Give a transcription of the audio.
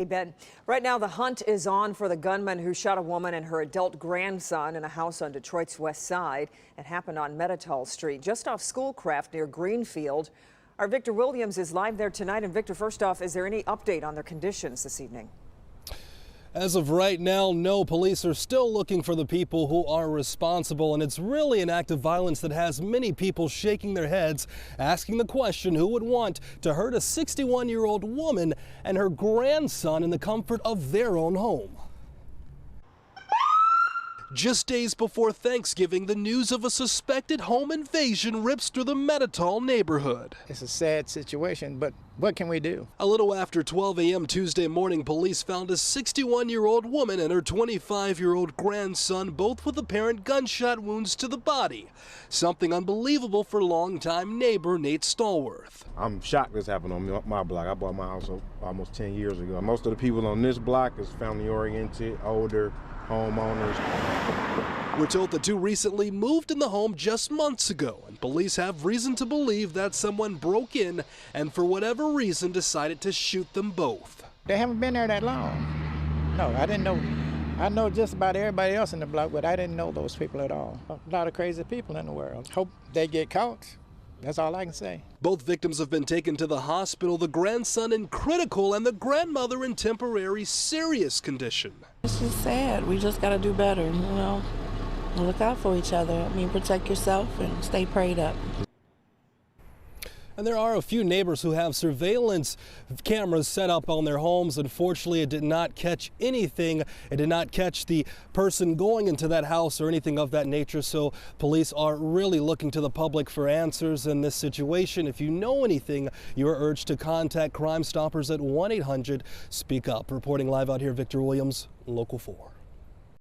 Hey Ben, right now the hunt is on for the gunman who shot a woman and her adult grandson in a house on Detroit's west side. It happened on Metatol Street, just off Schoolcraft near Greenfield. Our Victor Williams is live there tonight. And Victor, first off, is there any update on their conditions this evening? As of right now, no. Police are still looking for the people who are responsible, and it's really an act of violence that has many people shaking their heads, asking the question who would want to hurt a 61-year-old woman and her grandson in the comfort of their own home. Just days before Thanksgiving, the news of a suspected home invasion rips through the Metatol neighborhood. It's a sad situation, but what can we do? A little after 12 a.m. Tuesday morning, police found a 61-year-old woman and her 25-year-old grandson, both with apparent gunshot wounds to the body. Something unbelievable for longtime neighbor Nate Stallworth. I'm shocked this happened on my block. I bought my house almost 10 years ago. Most of the people on this block is family-oriented, older homeowners. We're told the two recently moved in the home just months ago, and police have reason to believe that someone broke in and for whatever reason decided to shoot them both. They haven't been there that long. No, I didn't know. I know just about everybody else in the block, but I didn't know those people at all. A lot of crazy people in the world. Hope they get caught. That's all I can say. Both victims have been taken to the hospital, the grandson in critical and the grandmother in temporary serious condition. It's just sad. We just got to do better, you know. Look out for each other. I mean, protect yourself and stay prayed up. And there are a few neighbors who have surveillance cameras set up on their homes. Unfortunately, it did not catch anything. It did not catch the person going into that house or anything of that nature. So police are really looking to the public for answers in this situation. If you know anything, you are urged to contact Crime Stoppers at 1-800-SPEAK-UP. Reporting live out here, Victor Williams, Local 4.